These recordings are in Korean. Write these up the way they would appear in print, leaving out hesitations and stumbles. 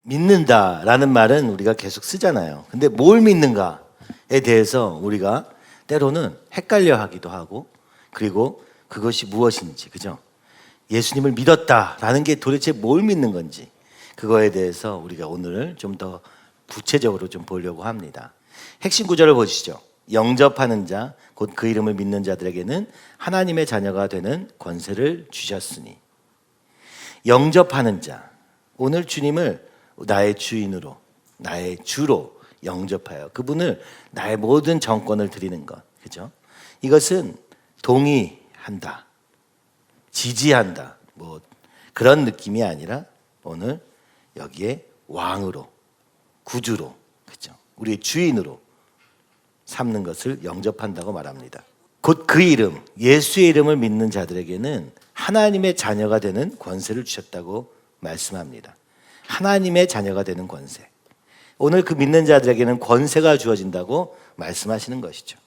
믿는다라는 말은 우리가 계속 쓰잖아요. 근데 뭘 믿는가에 대해서 우리가 때로는 헷갈려 하기도 하고, 그리고 그것이 무엇인지, 그죠? 예수님을 믿었다라는 게 도대체 뭘 믿는 건지, 그거에 대해서 우리가 오늘 좀 더 구체적으로 좀 보려고 합니다. 핵심 구절을 보시죠. 영접하는 자, 곧 그 이름을 믿는 자들에게는 하나님의 자녀가 되는 권세를 주셨으니. 영접하는 자, 오늘 주님을 나의 주인으로, 나의 주로 영접하여 그분을 나의 모든 정권을 드리는 것, 그죠? 이것은 동의한다, 지지한다, 뭐 그런 느낌이 아니라 오늘 여기에 왕으로, 구주로, 그죠? 우리의 주인으로 삼는 것을 영접한다고 말합니다. 곧 그 이름, 예수의 이름을 믿는 자들에게는 하나님의 자녀가 되는 권세를 주셨다고 말씀합니다. 하나님의 자녀가 되는 권세. 오늘 그 믿는 자들에게는 권세가 주어진다고 말씀하시는 것이죠.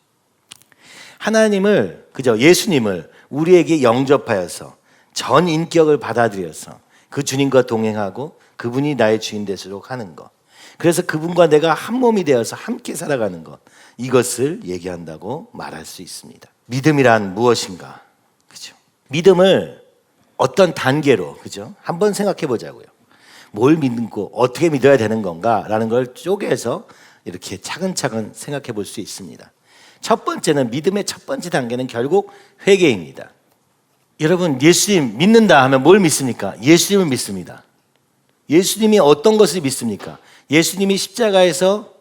하나님을, 그죠? 예수님을 우리에게 영접하여서 전 인격을 받아들여서 그 주님과 동행하고 그분이 나의 주인 되도록 하는 것. 그래서 그분과 내가 한 몸이 되어서 함께 살아가는 것. 이것을 얘기한다고 말할 수 있습니다. 믿음이란 무엇인가? 그죠? 믿음을 어떤 단계로, 그죠? 한번 생각해 보자고요. 뭘 믿고 어떻게 믿어야 되는 건가라는 걸 쪼개서 이렇게 차근차근 생각해 볼 수 있습니다. 첫 번째는, 믿음의 첫 번째 단계는 결국 회개입니다. 여러분, 예수님 믿는다 하면 뭘 믿습니까? 예수님을 믿습니다. 예수님이 어떤 것을 믿습니까? 예수님이 십자가에서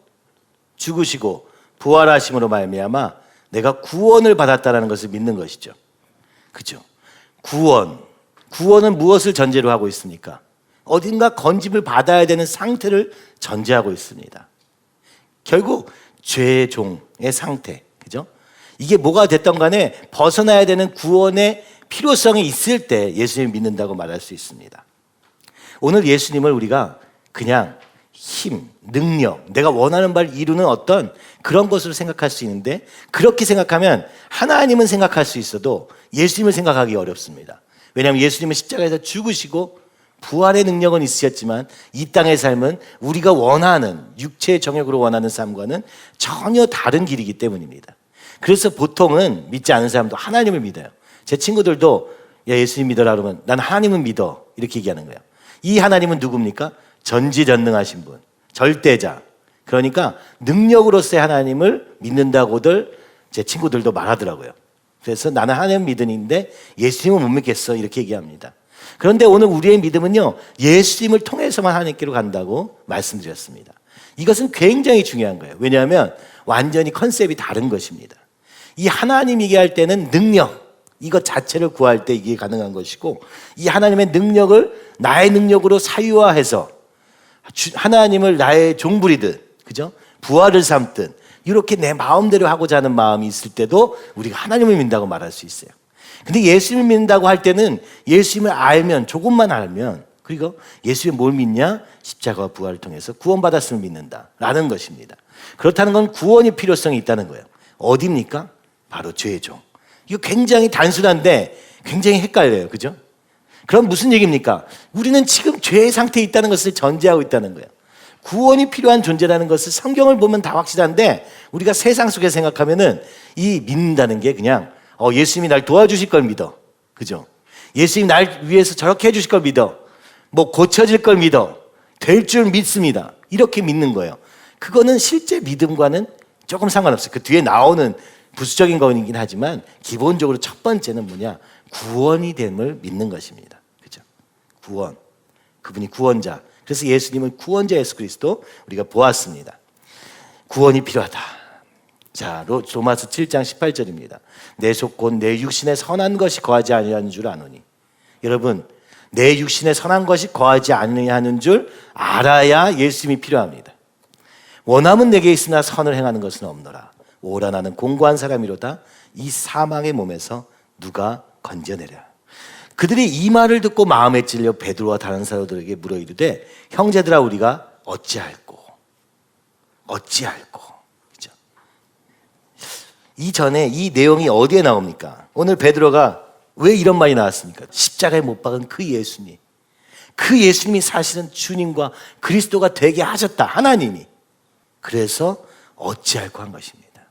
죽으시고 부활하심으로 말미암아 내가 구원을 받았다는 것을 믿는 것이죠. 그죠? 구원은 무엇을 전제로 하고 있습니까? 어딘가 건짐을 받아야 되는 상태를 전제하고 있습니다. 결국 죄의 종의 상태, 그죠? 이게 뭐가 됐던 간에 벗어나야 되는 구원의 필요성이 있을 때 예수님을 믿는다고 말할 수 있습니다. 오늘 예수님을 우리가 그냥 힘, 능력, 내가 원하는 바를 이루는 어떤 그런 것으로 생각할 수 있는데, 그렇게 생각하면 하나님은 생각할 수 있어도 예수님을 생각하기 어렵습니다. 왜냐하면 예수님은 십자가에서 죽으시고 부활의 능력은 있으셨지만 이 땅의 삶은 우리가 원하는, 육체의 정욕으로 원하는 삶과는 전혀 다른 길이기 때문입니다. 그래서 보통은 믿지 않은 사람도 하나님을 믿어요. 제 친구들도 야, 예수님 믿어라 그러면 난 하나님은 믿어, 이렇게 얘기하는 거예요. 이 하나님은 누굽니까? 전지전능하신 분, 절대자. 그러니까 능력으로서의 하나님을 믿는다고들 제 친구들도 말하더라고요. 그래서 나는 하나님 믿으는데 예수님은 못 믿겠어, 이렇게 얘기합니다. 그런데 오늘 우리의 믿음은요, 예수님을 통해서만 하나님께로 간다고 말씀드렸습니다. 이것은 굉장히 중요한 거예요. 왜냐하면 완전히 컨셉이 다른 것입니다. 이 하나님 얘기할 때는 능력, 이것 자체를 구할 때 이게 가능한 것이고, 이 하나님의 능력을 나의 능력으로 사유화해서 하나님을 나의 종부리듯, 그죠? 부활을 삼듯 이렇게 내 마음대로 하고자 하는 마음이 있을 때도 우리가 하나님을 믿는다고 말할 수 있어요. 근데 예수님을 믿는다고 할 때는 예수님을 알면, 조금만 알면, 그리고 예수님이 뭘 믿냐? 십자가와 부활을 통해서 구원받았음을 믿는다라는 것입니다. 그렇다는 건 구원이 필요성이 있다는 거예요. 어디입니까? 바로 죄의 종. 이거 굉장히 단순한데 굉장히 헷갈려요. 그죠? 그럼 무슨 얘기입니까? 우리는 지금 죄의 상태에 있다는 것을 전제하고 있다는 거예요. 구원이 필요한 존재라는 것을 성경을 보면 다 확실한데, 우리가 세상 속에 생각하면은 이 믿는다는 게 그냥 예수님이 날 도와주실 걸 믿어, 그죠? 예수님이 날 위해서 저렇게 해주실 걸 믿어, 뭐 고쳐질 걸 믿어, 될 줄 믿습니다, 이렇게 믿는 거예요. 그거는 실제 믿음과는 조금 상관없어요. 그 뒤에 나오는 부수적인 거이긴 하지만 기본적으로 첫 번째는 뭐냐? 구원이 됨을 믿는 것입니다. 그죠? 구원. 그분이 구원자. 그래서 예수님은 구원자 예수 그리스도 우리가 보았습니다. 구원이 필요하다. 자, 로마서 7장 18절입니다. 내 속 곧 내 육신에 선한 것이 거하지 아니하는 줄 아노니. 여러분, 내 육신에 선한 것이 거하지 아니하는 줄 알아야 예수님이 필요합니다. 원함은 내게 있으나 선을 행하는 것은 없노라. 오라 나는 공고한 사람이로다. 이 사망의 몸에서 누가 건져내랴. 그들이 이 말을 듣고 마음에 찔려 베드로와 다른 사도들에게 물어 이르되, 형제들아 우리가 어찌할꼬. 그죠? 이전에 이 내용이 어디에 나옵니까? 오늘 베드로가 왜 이런 말이 나왔습니까? 십자가에 못 박은 그 예수님, 그 예수님이 사실은 주님과 그리스도가 되게 하셨다, 하나님이. 그래서 어찌할꼬 한 것입니다.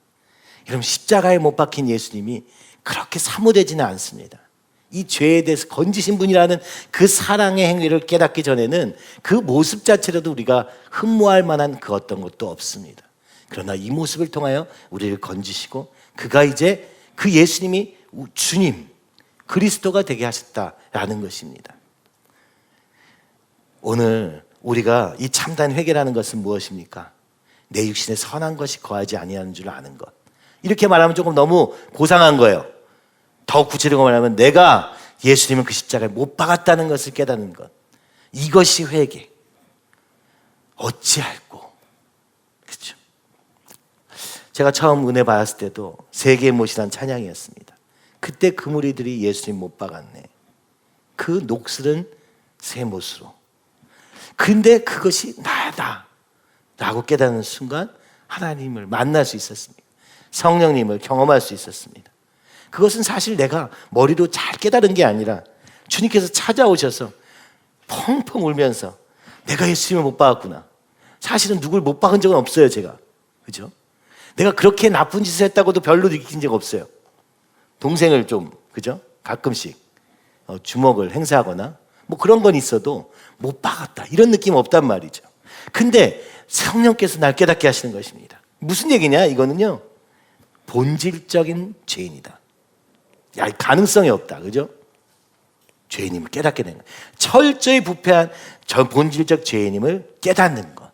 여러분, 십자가에 못 박힌 예수님이 그렇게 사모되지는 않습니다. 이 죄에 대해서 건지신 분이라는 그 사랑의 행위를 깨닫기 전에는 그 모습 자체로도 우리가 흠모할 만한 그 어떤 것도 없습니다. 그러나 이 모습을 통하여 우리를 건지시고 그가 이제 그 예수님이 주님, 그리스도가 되게 하셨다라는 것입니다. 오늘 우리가 이 참된 회개라는 것은 무엇입니까? 내 육신에 선한 것이 거하지 아니하는 줄 아는 것. 이렇게 말하면 조금 너무 고상한 거예요. 더 구체적으로 말하면 내가 예수님은 그 십자가에 못 박았다는 것을 깨닫는 것. 이것이 회개. 어찌할꼬. 그렇죠? 제가 처음 은혜 받았을 때도 세계의 못이란 찬양이었습니다. 그때 그 무리들이 예수님 못 박았네. 그 녹슬은 새 못으로. 근데 그것이 나다 라고 깨닫는 순간 하나님을 만날 수 있었습니다. 성령님을 경험할 수 있었습니다. 그것은 사실 내가 머리로 잘 깨달은 게 아니라 주님께서 찾아오셔서 펑펑 울면서 내가 예수님을 못 박았구나. 사실은 누굴 못 박은 적은 없어요, 제가. 그죠? 내가 그렇게 나쁜 짓을 했다고도 별로 느낀 적 없어요. 동생을 좀, 그죠? 가끔씩 주먹을 행사하거나 뭐 그런 건 있어도 못 박았다 이런 느낌 없단 말이죠. 근데 성령께서 날 깨닫게 하시는 것입니다. 무슨 얘기냐? 이거는요, 본질적인 죄인이다. 야, 가능성이 없다. 그죠? 죄인임을 깨닫게 되는 거예요. 철저히 부패한 저 본질적 죄인임을 깨닫는 것.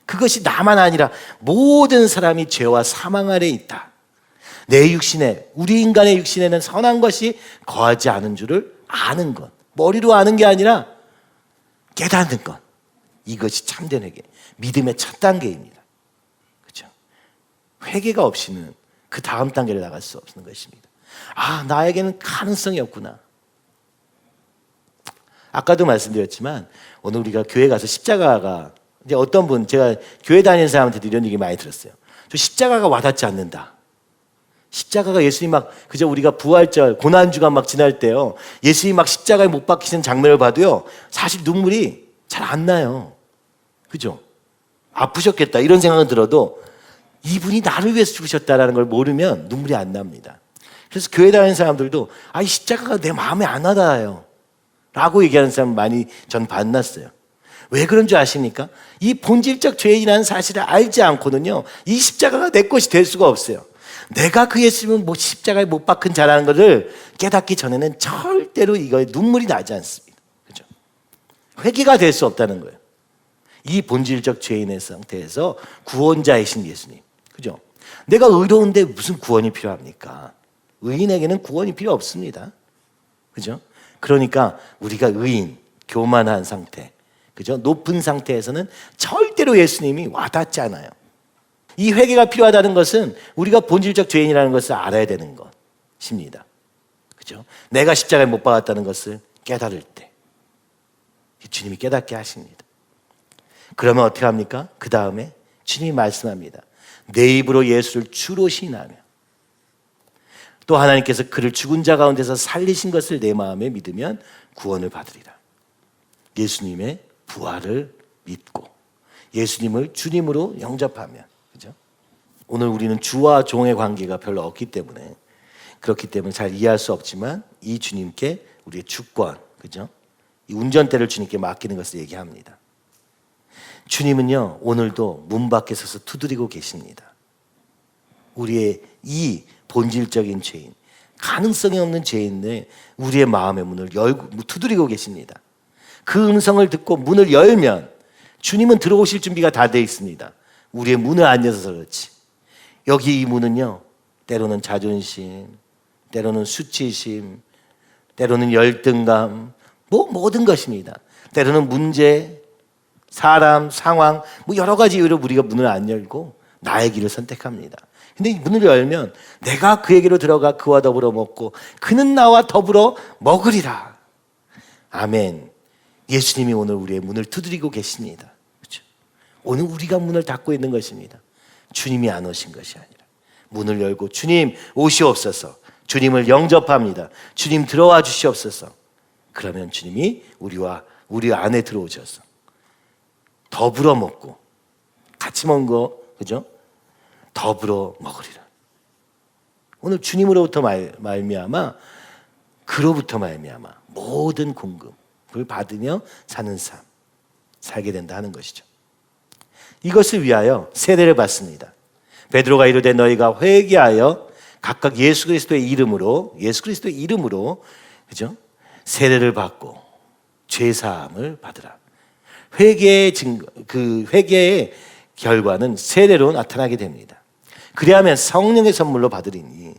그것이 나만 아니라 모든 사람이 죄와 사망 아래에 있다. 내 육신에, 우리 인간의 육신에는 선한 것이 거하지 않은 줄을 아는 것. 머리로 아는 게 아니라 깨닫는 것. 이것이 참된 회개. 믿음의 첫 단계입니다. 그렇죠? 회개가 없이는 그 다음 단계를 나갈 수 없는 것입니다. 아, 나에게는 가능성이 없구나. 아까도 말씀드렸지만 오늘 우리가 교회 가서 십자가가 이제 어떤 분, 제가 교회 다니는 사람한테도 이런 얘기 많이 들었어요. 저 십자가가 와닿지 않는다. 십자가가 예수님 막 그저 우리가 부활절 고난주간 막 지날 때요, 예수님 막 십자가에 못 박히신 장면을 봐도요 사실 눈물이 잘 안 나요. 그죠? 아프셨겠다 이런 생각은 들어도 이분이 나를 위해서 죽으셨다는 걸 모르면 눈물이 안 납니다. 그래서 교회 다니는 사람들도 이 십자가가 내 마음에 안 와닿아요 라고 얘기하는 사람 많이 전 만났어요. 왜 그런 줄 아십니까? 이 본질적 죄인이라는 사실을 알지 않고는요 이 십자가가 내 것이 될 수가 없어요. 내가 그 예수님은 뭐 십자가에 못 박힌 자라는 것을 깨닫기 전에는 절대로 이거에 눈물이 나지 않습니다. 그죠? 회개가 될 수 없다는 거예요. 이 본질적 죄인의 상태에서 구원자이신 예수님. 그죠? 내가 의로운데 무슨 구원이 필요합니까? 의인에게는 구원이 필요 없습니다. 그죠? 그러니까 우리가 의인, 교만한 상태, 그죠? 높은 상태에서는 절대로 예수님이 와닿지 않아요. 이 회개가 필요하다는 것은 우리가 본질적 죄인이라는 것을 알아야 되는 것입니다. 그죠? 내가 십자가에 못 박았다는 것을 깨달을 때 주님이 깨닫게 하십니다. 그러면 어떻게 합니까? 그 다음에 주님이 말씀합니다. 내 입으로 예수를 주로 시인하며 또 하나님께서 그를 죽은 자 가운데서 살리신 것을 내 마음에 믿으면 구원을 받으리라. 예수님의 부활을 믿고 예수님을 주님으로 영접하면, 그죠? 오늘 우리는 주와 종의 관계가 별로 없기 때문에 그렇기 때문에 잘 이해할 수 없지만 이 주님께 우리의 주권, 그죠? 이 운전대를 주님께 맡기는 것을 얘기합니다. 주님은요 오늘도 문 밖에 서서 두드리고 계십니다. 우리의 이 본질적인 죄인, 가능성이 없는 죄인의 우리의 마음의 문을 열고 두드리고 계십니다. 그 음성을 듣고 문을 열면 주님은 들어오실 준비가 다 되어 있습니다. 우리의 문을 안 열어서 그렇지. 여기 이 문은요 때로는 자존심, 때로는 수치심, 때로는 열등감, 뭐 모든 것입니다. 때로는 문제, 사람, 상황, 뭐 여러 가지 이유로 우리가 문을 안 열고 나의 길을 선택합니다. 근데 이 문을 열면 내가 그에게로 들어가 그와 더불어 먹고 그는 나와 더불어 먹으리라. 아멘. 예수님이 오늘 우리의 문을 두드리고 계십니다. 그렇죠? 오늘 우리가 문을 닫고 있는 것입니다. 주님이 안 오신 것이 아니라 문을 열고 주님 오시옵소서. 주님을 영접합니다. 주님 들어와 주시옵소서. 그러면 주님이 우리와 우리 안에 들어오셔서 더불어 먹고 같이 먹은 거, 그죠? 더불어 먹으리라. 오늘 주님으로부터 말미암아, 그로부터 말미암아 모든 공급을 받으며 사는 삶 살게 된다 하는 것이죠. 이것을 위하여 세례를 받습니다. 베드로가 이르되 너희가 회개하여 각각 예수 그리스도의 이름으로 그죠? 세례를 받고 죄 사함을 받으라. 회개의 증거, 그 회개의 결과는 세례로 나타나게 됩니다. 그리하면 성령의 선물로 받으리니.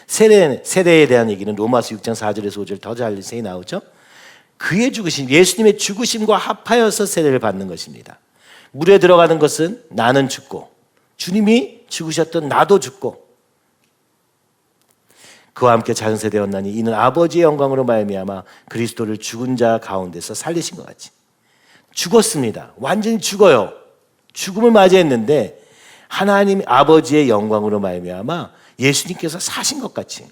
세례에 대한 얘기는 로마서 6장 4절에서 5절 더 자세히 나오죠. 그의 죽으심, 예수님의 죽으심과 합하여서 세례를 받는 것입니다. 물에 들어가는 것은 나는 죽고 주님이 죽으셨던 나도 죽고 그와 함께 장세되었나니 이는 아버지의 영광으로 말미암아 그리스도를 죽은 자 가운데서 살리신 것 같이. 죽었습니다. 완전히 죽어요. 죽음을 맞이했는데 하나님 아버지의 영광으로 말미암아 예수님께서 사신 것 같이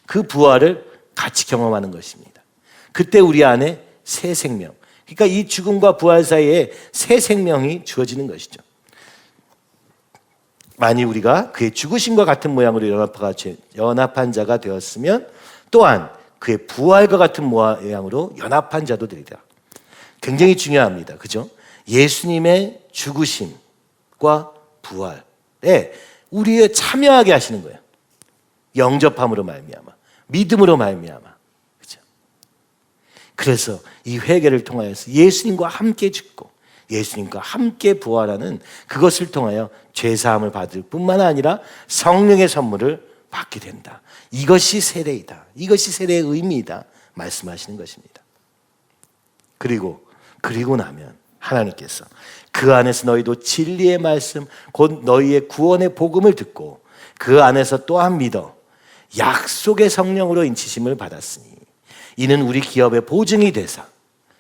그 부활을 같이 경험하는 것입니다. 그때 우리 안에 새 생명, 그러니까 이 죽음과 부활 사이에 새 생명이 주어지는 것이죠. 만일 우리가 그의 죽으심과 같은 모양으로 연합한 자가 되었으면 또한 그의 부활과 같은 모양으로 연합한 자도 되리라. 굉장히 중요합니다. 그죠? 예수님의 죽으심과 부활에 우리에 참여하게 하시는 거예요. 영접함으로 말미암아, 믿음으로 말미암아. 그죠? 그래서 이 회개를 통하여서 예수님과 함께 죽고 예수님과 함께 부활하는 그것을 통하여 죄사함을 받을 뿐만 아니라 성령의 선물을 받게 된다. 이것이 세례이다. 이것이 세례의 의미이다. 말씀하시는 것입니다. 그리고 나면 하나님께서 그 안에서 너희도 진리의 말씀 곧 너희의 구원의 복음을 듣고 그 안에서 또한 믿어 약속의 성령으로 인치심을 받았으니 이는 우리 기업의 보증이 되사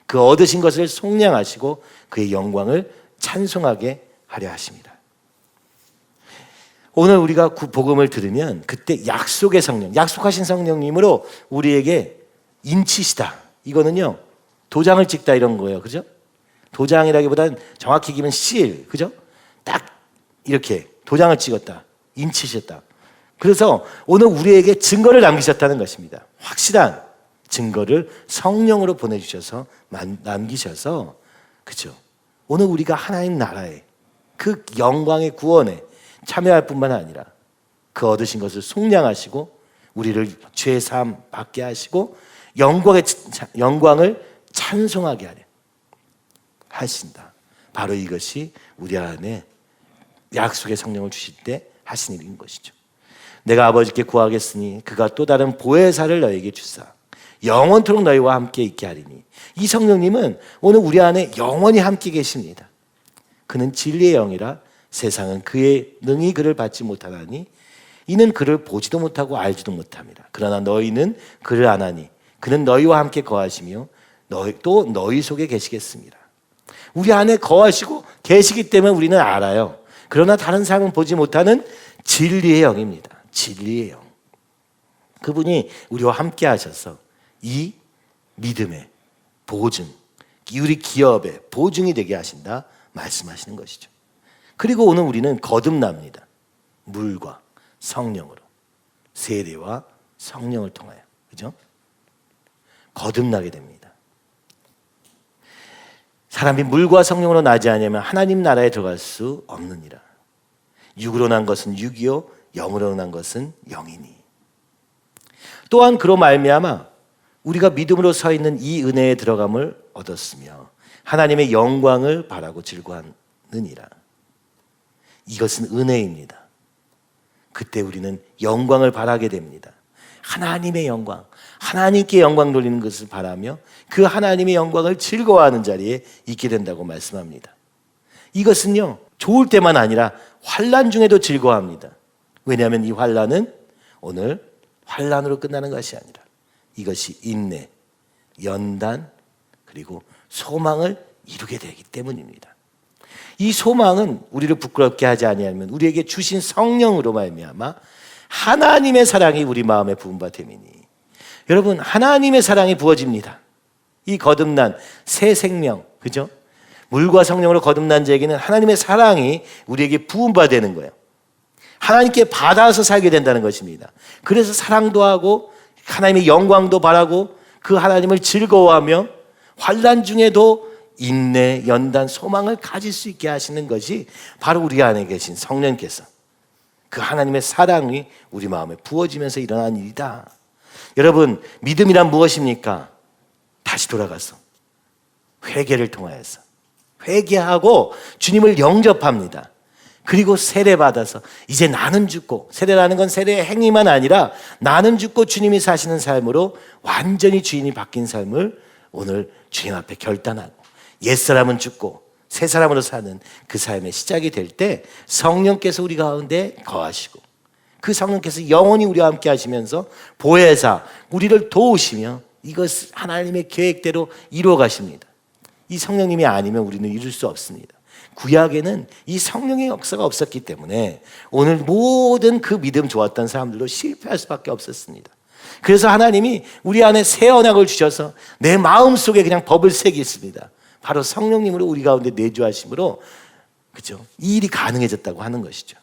그 얻으신 것을 속량하시고 그의 영광을 찬송하게 하려 하십니다. 오늘 우리가 복음을 들으면 그때 약속의 성령, 약속하신 성령님으로 우리에게 인치시다. 이거는요 도장을 찍다 이런 거예요. 그죠? 도장이라기보다는 정확히 얘기하면 실, 그죠? 딱 이렇게 도장을 찍었다. 인치셨다. 그래서 오늘 우리에게 증거를 남기셨다는 것입니다. 확실한 증거를 성령으로 보내주셔서 남기셔서, 그죠? 오늘 우리가 하나님 나라에 그 영광의 구원에 참여할 뿐만 아니라 그 얻으신 것을 속량하시고 우리를 죄 사함 받게 하시고 영광을 찬송하게 하려 하신다. 바로 이것이 우리 안에 약속의 성령을 주실 때 하신 일인 것이죠. 내가 아버지께 구하겠으니 그가 또 다른 보혜사를 너에게 주사 영원토록 너희와 함께 있게 하리니. 이 성령님은 오늘 우리 안에 영원히 함께 계십니다. 그는 진리의 영이라 세상은 그의 능히 그를 받지 못하나니 이는 그를 보지도 못하고 알지도 못합니다. 그러나 너희는 그를 아나니 그는 너희와 함께 거하시며 또 너희 속에 계시겠습니다. 우리 안에 거하시고 계시기 때문에 우리는 알아요. 그러나 다른 사람은 보지 못하는 진리의 영입니다. 진리의 영. 그분이 우리와 함께 하셔서 이 믿음의 보증, 우리 기업의 보증이 되게 하신다 말씀하시는 것이죠. 그리고 오늘 우리는 거듭납니다. 물과 성령으로, 세례와 성령을 통하여, 그죠? 거듭나게 됩니다. 사람이 물과 성령으로 나지 않으면 하나님 나라에 들어갈 수 없느니라. 육으로 난 것은 육이요 영으로 난 것은 영이니. 또한 그로 말미암아 우리가 믿음으로 서 있는 이 은혜에 들어감을 얻었으며 하나님의 영광을 바라고 즐거워하느니라. 이것은 은혜입니다. 그때 우리는 영광을 바라게 됩니다. 하나님의 영광, 하나님께 영광 돌리는 것을 바라며 그 하나님의 영광을 즐거워하는 자리에 있게 된다고 말씀합니다. 이것은요 좋을 때만 아니라 환난 중에도 즐거워합니다. 왜냐하면 이 환난은 오늘 환난으로 끝나는 것이 아니라 이것이 인내, 연단 그리고 소망을 이루게 되기 때문입니다. 이 소망은 우리를 부끄럽게 하지 아니하면 우리에게 주신 성령으로 말미암아 하나님의 사랑이 우리 마음에 부은 바 됨이니. 여러분, 하나님의 사랑이 부어집니다. 이 거듭난 새 생명, 그죠? 물과 성령으로 거듭난 자에게는 하나님의 사랑이 우리에게 부음받는 거예요. 하나님께 받아서 살게 된다는 것입니다. 그래서 사랑도 하고 하나님의 영광도 바라고 그 하나님을 즐거워하며 환난 중에도 인내, 연단, 소망을 가질 수 있게 하시는 것이 바로 우리 안에 계신 성령께서 그 하나님의 사랑이 우리 마음에 부어지면서 일어난 일이다. 여러분, 믿음이란 무엇입니까? 다시 돌아가서 회개를 통하여서 회개하고 주님을 영접합니다. 그리고 세례받아서 이제 나는 죽고, 세례라는 건 세례의 행위만 아니라 나는 죽고 주님이 사시는 삶으로 완전히 주인이 바뀐 삶을 오늘 주님 앞에 결단하고 옛사람은 죽고 새 사람으로 사는 그 삶의 시작이 될 때 성령께서 우리 가운데 거하시고 그 성령께서 영원히 우리와 함께 하시면서 보혜사 우리를 도우시며 이것 하나님의 계획대로 이루어 가십니다. 이 성령님이 아니면 우리는 이룰 수 없습니다. 구약에는 이 성령의 역사가 없었기 때문에 오늘 모든 그 믿음 좋았던 사람들도 실패할 수밖에 없었습니다. 그래서 하나님이 우리 안에 새 언약을 주셔서 내 마음속에 그냥 법을 새겼습니다. 바로 성령님으로 우리 가운데 내주하심으로, 그죠? 이 일이 가능해졌다고 하는 것이죠.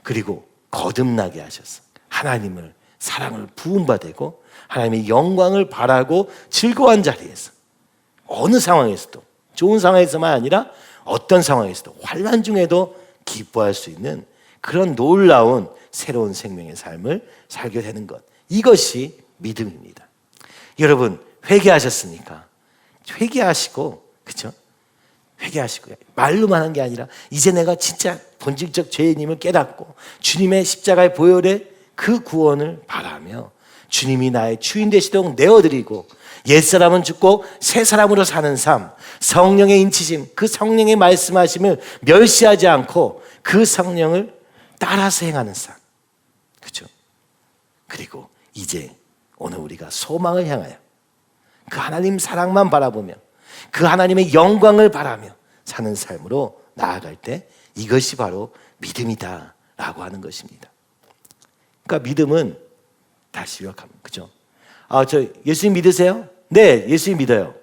그리고 거듭나게 하셔서 하나님을 사랑을 부음받고 하나님의 영광을 바라고 즐거워한 자리에서 어느 상황에서도, 좋은 상황에서만 아니라 어떤 상황에서도 환난 중에도 기뻐할 수 있는 그런 놀라운 새로운 생명의 삶을 살게 되는 것, 이것이 믿음입니다. 여러분, 회개하셨습니까? 회개하시고, 그렇죠? 회개하시고요. 말로만 한 게 아니라 이제 내가 진짜 본질적 죄인임을 깨닫고 주님의 십자가의 보혈의 그 구원을 바라며 주님이 나의 주인 되시도록 내어드리고 옛사람은 죽고 새 사람으로 사는 삶, 성령의 인치심, 그 성령의 말씀하심을 멸시하지 않고 그 성령을 따라서 행하는 삶, 그렇죠? 그리고 이제 오늘 우리가 소망을 향하여 그 하나님 사랑만 바라보며 그 하나님의 영광을 바라며 사는 삶으로 나아갈 때 이것이 바로 믿음이다라고 하는 것입니다. 그러니까 믿음은 다시 요약하면, 그죠? 저 예수님 믿으세요? 네, 예수님 믿어요.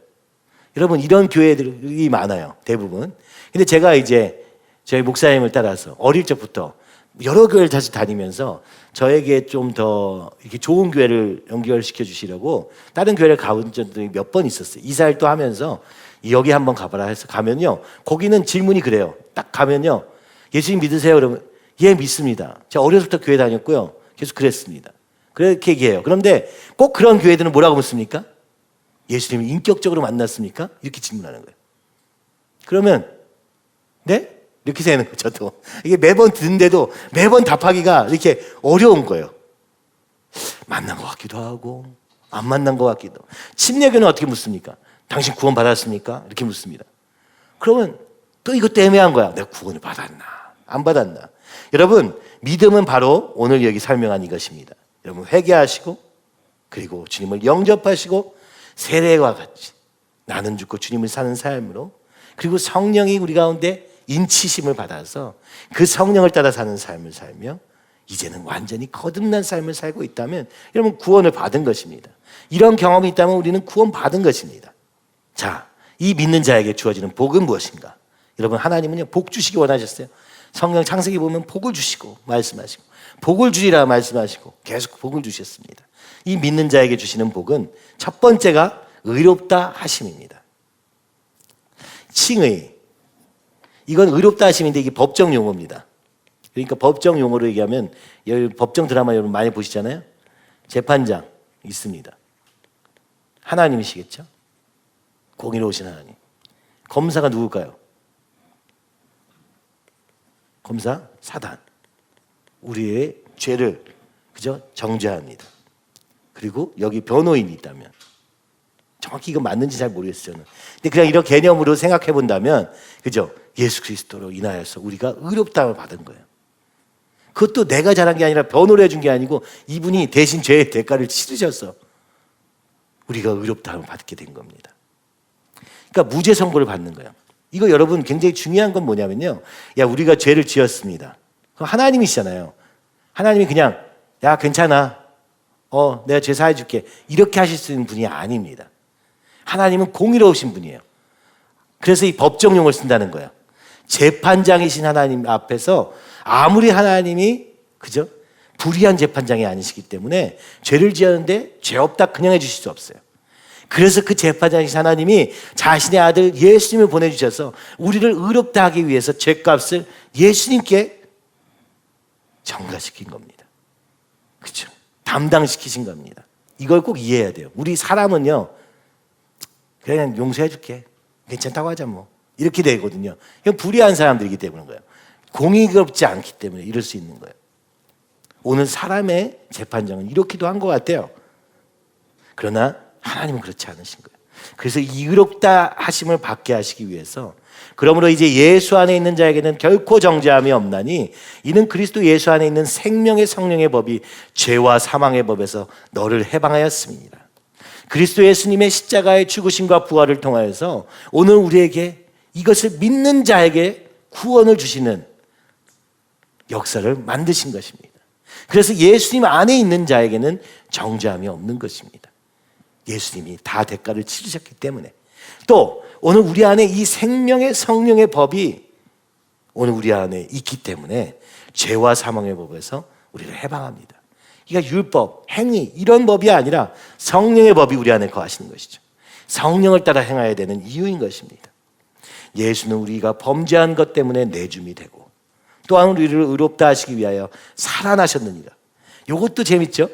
여러분, 이런 교회들이 많아요, 대부분. 근데 제가 이제 저희 목사님을 따라서 어릴 적부터 여러 교회를 다시 다니면서 저에게 좀 더 이렇게 좋은 교회를 연결시켜 주시려고 다른 교회를 가본 적이 몇 번 있었어요. 이사를 또 하면서 여기 한번 가봐라 해서 가면요, 거기는 질문이 그래요. 딱 가면요, 예수님 믿으세요? 그러면 예, 믿습니다. 제가 어려서부터 교회 다녔고요, 계속 그랬습니다. 그렇게 얘기해요. 그런데 꼭 그런 교회들은 뭐라고 묻습니까? 예수님을 인격적으로 만났습니까? 이렇게 질문하는 거예요. 그러면 네? 이렇게 되는 거죠. 저도 이게 매번 듣는데도 매번 답하기가 이렇게 어려운 거예요. 만난 것 같기도 하고 안 만난 것 같기도 하고. 침례교는 어떻게 묻습니까? 당신 구원 받았습니까? 이렇게 묻습니다. 그러면 또 이것도 애매한 거야. 내가 구원을 받았나 안 받았나. 여러분, 믿음은 바로 오늘 여기 설명한 이것입니다. 여러분, 회개하시고 그리고 주님을 영접하시고 세례와 같이 나는 죽고 주님을 사는 삶으로, 그리고 성령이 우리 가운데 인치심을 받아서 그 성령을 따라 사는 삶을 살며 이제는 완전히 거듭난 삶을 살고 있다면 여러분, 구원을 받은 것입니다. 이런 경험이 있다면 우리는 구원 받은 것입니다. 자, 이 믿는 자에게 주어지는 복은 무엇인가? 여러분, 하나님은요, 복 주시기 원하셨어요. 성경 창세기 보면 복을 주시고 말씀하시고 복을 주리라 말씀하시고 계속 복을 주셨습니다. 이 믿는 자에게 주시는 복은 첫 번째가 의롭다 하심입니다. 칭의, 이건 의롭다 하심인데 이게 법정 용어입니다. 그러니까 법정 용어로 얘기하면 법정 드라마 여러분 많이 보시잖아요. 재판장 있습니다. 하나님이시겠죠? 공의로우신 하나님. 검사가 누굴까요? 검사? 사단. 우리의 죄를, 그죠? 정죄합니다. 그리고 여기 변호인이 있다면, 정확히 이거 맞는지 잘 모르겠어요, 저는. 근데 그냥 이런 개념으로 생각해 본다면, 그죠? 예수 그리스도로 인하여서 우리가 의롭다함을 받은 거예요. 그것도 내가 잘한 게 아니라 변호를 해준 게 아니고 이분이 대신 죄의 대가를 치르셔서 우리가 의롭다함을 받게 된 겁니다. 그러니까 무죄 선고를 받는 거예요. 이거 여러분 굉장히 중요한 건 뭐냐면요, 야, 우리가 죄를 지었습니다. 그럼 하나님이시잖아요. 하나님이 그냥 야, 괜찮아, 내가 죄 사해 줄게, 이렇게 하실 수 있는 분이 아닙니다. 하나님은 공의로우신 분이에요. 그래서 이 법정용을 쓴다는 거예요. 재판장이신 하나님 앞에서 아무리 하나님이 그죠? 불의한 재판장이 아니시기 때문에 죄를 지었는데 죄 없다 그냥 해주실 수 없어요. 그래서 그 재판장이신 하나님이 자신의 아들 예수님을 보내주셔서 우리를 의롭다 하기 위해서 죄값을 예수님께 전가시킨 겁니다. 그렇죠? 담당시키신 겁니다. 이걸 꼭 이해해야 돼요. 우리 사람은요, 그냥 용서해 줄게, 괜찮다고 하자 뭐 이렇게 되거든요. 이건 불의한 사람들이기 때문인 거예요. 공의롭지 않기 때문에 이럴 수 있는 거예요. 오늘 사람의 재판장은 이렇기도 한 것 같아요. 그러나 하나님은 그렇지 않으신 거예요. 그래서 이 의롭다 하심을 받게 하시기 위해서 그러므로 이제 예수 안에 있는 자에게는 결코 정죄함이 없나니 이는 그리스도 예수 안에 있는 생명의 성령의 법이 죄와 사망의 법에서 너를 해방하였습니다. 그리스도 예수님의 십자가의 죽으심과 부활을 통하여서 오늘 우리에게 이것을 믿는 자에게 구원을 주시는 역사를 만드신 것입니다. 그래서 예수님 안에 있는 자에게는 정죄함이 없는 것입니다. 예수님이 다 대가를 치르셨기 때문에. 또 오늘 우리 안에 이 생명의 성령의 법이 오늘 우리 안에 있기 때문에 죄와 사망의 법에서 우리를 해방합니다. 그러니까 율법, 행위 이런 법이 아니라 성령의 법이 우리 안에 거하시는 것이죠. 성령을 따라 행해야 되는 이유인 것입니다. 예수는 우리가 범죄한 것 때문에 내줌이 되고 또한 우리를 의롭다 하시기 위하여 살아나셨느니라. 이것도 재밌죠?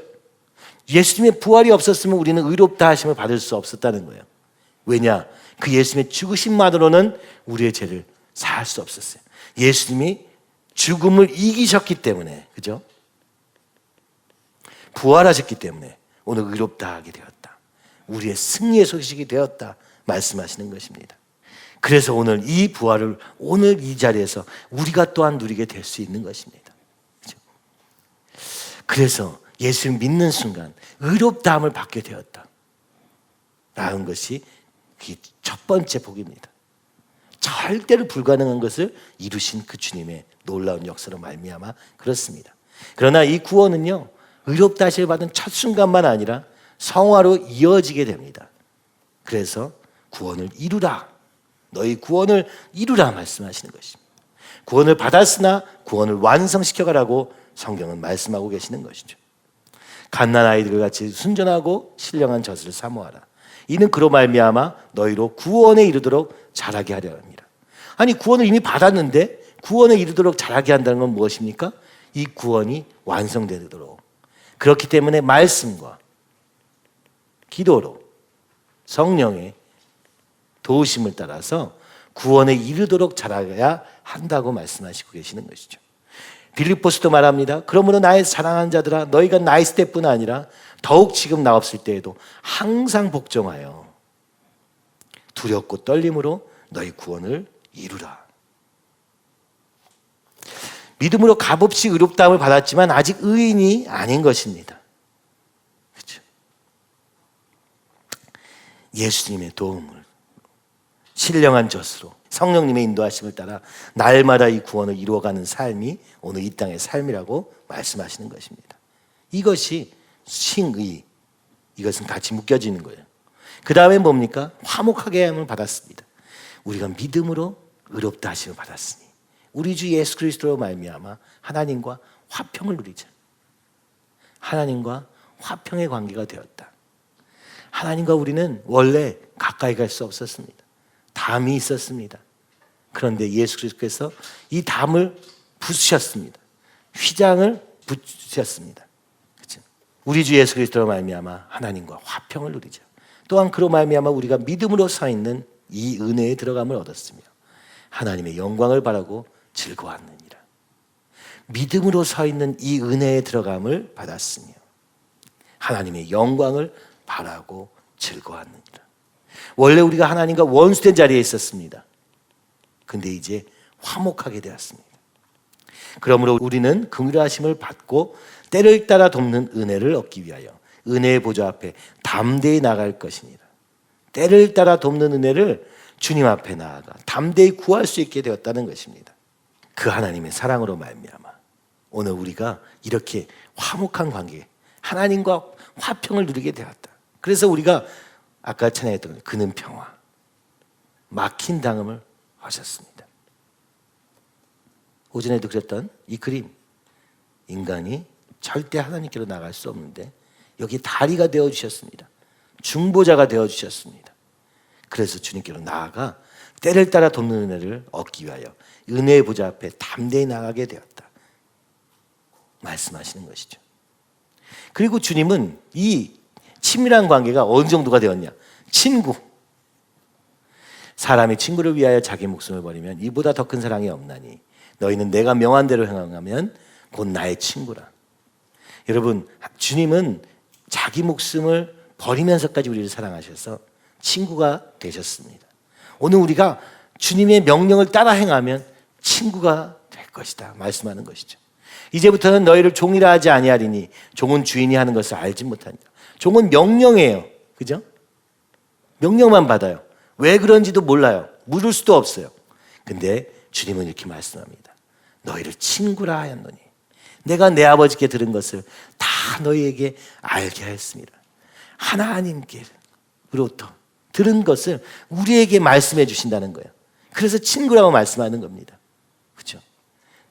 예수님의 부활이 없었으면 우리는 의롭다 하심을 받을 수 없었다는 거예요. 왜냐? 그 예수님의 죽으심만으로는 우리의 죄를 사할 수 없었어요. 예수님이 죽음을 이기셨기 때문에, 그죠? 부활하셨기 때문에 오늘 의롭다 하게 되었다. 우리의 승리의 소식이 되었다 말씀하시는 것입니다. 그래서 오늘 이 부활을 오늘 이 자리에서 우리가 또한 누리게 될 수 있는 것입니다. 그죠? 그래서 예수를 믿는 순간 의롭다함을 받게 되었다 라는 것이 첫 번째 복입니다. 절대로 불가능한 것을 이루신 그 주님의 놀라운 역사로 말미암아 그렇습니다. 그러나 이 구원은요, 의롭다 하심을 받은 첫 순간만 아니라 성화로 이어지게 됩니다. 그래서 구원을 이루라, 너희 구원을 이루라 말씀하시는 것입니다. 구원을 받았으나 구원을 완성시켜가라고 성경은 말씀하고 계시는 것이죠. 갓난 아이들 같이 순전하고 신령한 젖을 사모하라. 이는 그로 말미암아 너희로 구원에 이르도록 자라게 하려 합니다. 아니, 구원을 이미 받았는데 구원에 이르도록 자라게 한다는 건 무엇입니까? 이 구원이 완성되도록. 그렇기 때문에 말씀과 기도로 성령의 도우심을 따라서 구원에 이르도록 자라야 한다고 말씀하시고 계시는 것이죠. 빌립보서도 말합니다. 그러므로 나의 사랑하는 자들아, 너희가 나 있을 때뿐 아니라 더욱 지금 나 없을 때에도 항상 복종하여 두렵고 떨림으로 너희 구원을 이루라. 믿음으로 값없이 의롭다함을 받았지만 아직 의인이 아닌 것입니다. 그렇죠? 예수님의 도움을 신령한 젖으로 성령님의 인도하심을 따라 날마다 이 구원을 이루어가는 삶이 오늘 이 땅의 삶이라고 말씀하시는 것입니다. 이것이 싱의, 이것은 같이 묶여지는 거예요. 그 다음에 뭡니까? 화목하게 함을 받았습니다. 우리가 믿음으로 의롭다 하심을 받았으니 우리 주 예수 그리스도로 말미암아 하나님과 화평을 누리자. 하나님과 화평의 관계가 되었다. 하나님과 우리는 원래 가까이 갈 수 없었습니다. 담이 있었습니다. 그런데 예수 그리스도께서 이 담을 부수셨습니다. 휘장을 붙이셨습니다. 그렇죠? 우리 주 예수 그리스도로 말미암아 하나님과 화평을 누리자. 또한 그로 말미암아 우리가 믿음으로 서 있는 이 은혜에 들어감을 얻었으며 하나님의 영광을 바라고 즐거워하느니라. 믿음으로 서 있는 이 은혜에 들어감을 받았으며 하나님의 영광을 바라고 즐거워하느니라. 원래 우리가 하나님과 원수된 자리에 있었습니다. 근데 이제 화목하게 되었습니다. 그러므로 우리는 긍휼하심을 받고 때를 따라 돕는 은혜를 얻기 위하여 은혜의 보좌 앞에 담대히 나갈 것이니라. 때를 따라 돕는 은혜를 주님 앞에 나아가 담대히 구할 수 있게 되었다는 것입니다. 그 하나님의 사랑으로 말미암아 오늘 우리가 이렇게 화목한 관계, 하나님과 화평을 누리게 되었다. 그래서 우리가 아까 찬양했던 그는 평화, 막힌 당음을 하셨습니다. 오전에도 그랬던 이 그림, 인간이 절대 하나님께로 나갈 수 없는데 여기 다리가 되어주셨습니다. 중보자가 되어주셨습니다. 그래서 주님께로 나아가 때를 따라 돕는 은혜를 얻기 위하여 은혜의 보좌 앞에 담대히 나가게 되었다 말씀하시는 것이죠. 그리고 주님은 이 친밀한 관계가 어느 정도가 되었냐? 친구. 사람이 친구를 위하여 자기 목숨을 버리면 이보다 더 큰 사랑이 없나니 너희는 내가 명한 대로 행하면 곧 나의 친구라. 여러분, 주님은 자기 목숨을 버리면서까지 우리를 사랑하셔서 친구가 되셨습니다. 오늘 우리가 주님의 명령을 따라 행하면 친구가 될 것이다 말씀하는 것이죠. 이제부터는 너희를 종이라 하지 아니하리니 종은 주인이 하는 것을 알지 못하니라. 종은 명령이에요. 그죠? 명령만 받아요. 왜 그런지도 몰라요. 물을 수도 없어요. 근데 주님은 이렇게 말씀합니다. 너희를 친구라 하였노니 내가 내 아버지께 들은 것을 다 너희에게 알게 하였습니다. 하나님께로부터 들은 것을 우리에게 말씀해 주신다는 거예요. 그래서 친구라고 말씀하는 겁니다. 그렇죠?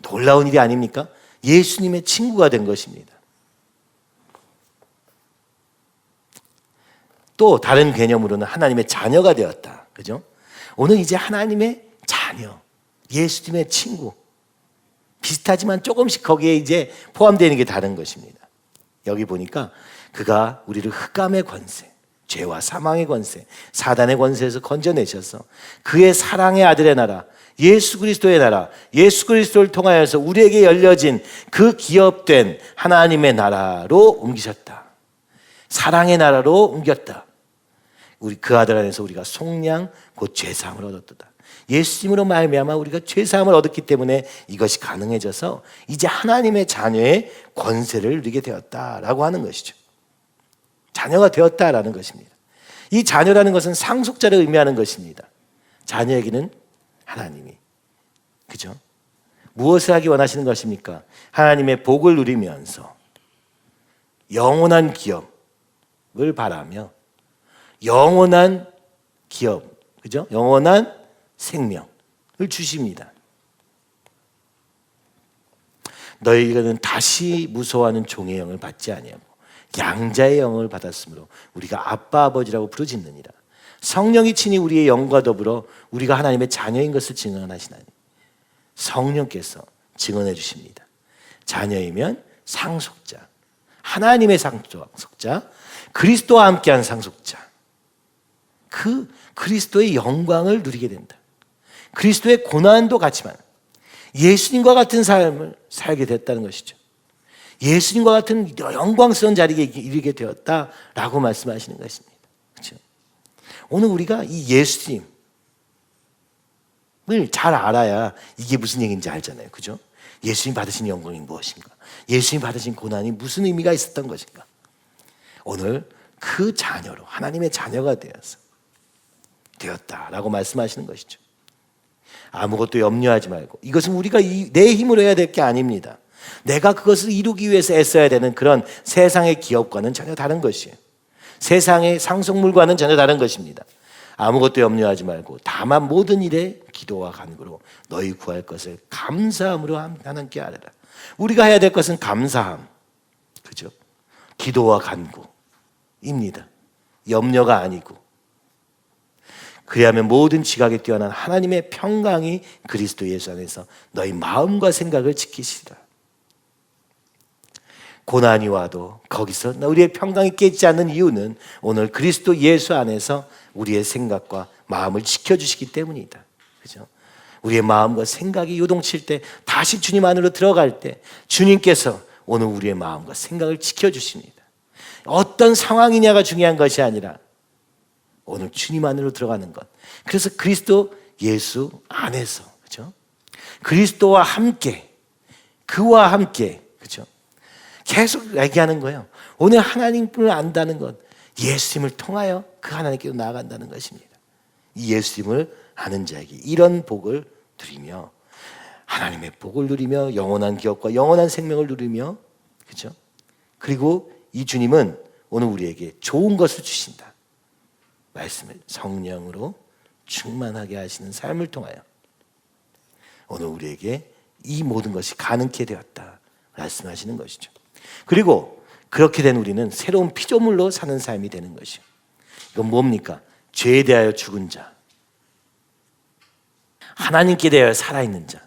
놀라운 일이 아닙니까? 예수님의 친구가 된 것입니다. 또 다른 개념으로는 하나님의 자녀가 되었다. 그죠? 오늘 이제 하나님의 자녀, 예수님의 친구. 비슷하지만 조금씩 거기에 이제 포함되는 게 다른 것입니다. 여기 보니까 그가 우리를 흑암의 권세, 죄와 사망의 권세, 사단의 권세에서 건져내셔서 그의 사랑의 아들의 나라, 예수 그리스도의 나라, 예수 그리스도를 통하여서 우리에게 열려진 그 기업된 하나님의 나라로 옮기셨다. 사랑의 나라로 옮겼다. 우리 그 아들 안에서 우리가 속량 곧 죄사함을 얻었다. 예수님으로 말미암아 우리가 죄사함을 얻었기 때문에 이것이 가능해져서 이제 하나님의 자녀의 권세를 누리게 되었다라고 하는 것이죠. 자녀가 되었다라는 것입니다. 이 자녀라는 것은 상속자를 의미하는 것입니다. 자녀에게는 하나님이, 그죠? 무엇을 하기 원하시는 것입니까? 하나님의 복을 누리면서 영원한 기업을 바라며 영원한 기업, 그죠? 영원한 생명을 주십니다. 너희는 다시 무서워하는 종의 영을 받지 아니하고 양자의 영을 받았으므로 우리가 아빠 아버지라고 부르짖느니라. 성령이 친히 우리의 영과 더불어 우리가 하나님의 자녀인 것을 증언하시나니 성령께서 증언해 주십니다. 자녀이면 상속자, 하나님의 상속자, 그리스도와 함께한 상속자, 그 그리스도의 영광을 누리게 된다. 그리스도의 고난도 같지만 예수님과 같은 삶을 살게 됐다는 것이죠. 예수님과 같은 영광스러운 자리에 이르게 되었다라고 말씀하시는 것입니다. 그렇죠? 오늘 우리가 이 예수님을 잘 알아야 이게 무슨 얘기인지 알잖아요. 그죠? 예수님 받으신 영광이 무엇인가? 예수님 받으신 고난이 무슨 의미가 있었던 것인가? 오늘 그 자녀로 하나님의 자녀가 되었다라고 말씀하시는 것이죠. 아무것도 염려하지 말고, 이것은 우리가 내 힘으로 해야 될 게 아닙니다. 내가 그것을 이루기 위해서 애써야 되는 그런 세상의 기업과는 전혀 다른 것이에요. 세상의 상속물과는 전혀 다른 것입니다. 아무것도 염려하지 말고 다만 모든 일에 기도와 간구로 너희 구할 것을 감사함으로 하나님께 아뢰라. 우리가 해야 될 것은 감사함, 그죠? 기도와 간구입니다. 염려가 아니고. 그리하면 모든 지각에 뛰어난 하나님의 평강이 그리스도 예수 안에서 너희 마음과 생각을 지키시리라. 고난이 와도 거기서 우리의 평강이 깨지지 않는 이유는 오늘 그리스도 예수 안에서 우리의 생각과 마음을 지켜주시기 때문이다. 그죠? 우리의 마음과 생각이 요동칠 때, 다시 주님 안으로 들어갈 때 주님께서 오늘 우리의 마음과 생각을 지켜주십니다. 어떤 상황이냐가 중요한 것이 아니라 오늘 주님 안으로 들어가는 것. 그래서 그리스도 예수 안에서, 그죠? 그리스도와 함께, 그와 함께, 그죠? 계속 얘기하는 거예요. 오늘 하나님을 안다는 것, 예수님을 통하여 그 하나님께로 나아간다는 것입니다. 이 예수님을 아는 자에게 이런 복을 누리며, 하나님의 복을 누리며 영원한 기업과 영원한 생명을 누리며, 그죠? 그리고 이 주님은 오늘 우리에게 좋은 것을 주신다. 말씀을 성령으로 충만하게 하시는 삶을 통하여 오늘 우리에게 이 모든 것이 가능케 되었다 말씀하시는 것이죠. 그리고 그렇게 된 우리는 새로운 피조물로 사는 삶이 되는 것이요. 이건 뭡니까? 죄에 대하여 죽은 자, 하나님께 대하여 살아있는 자.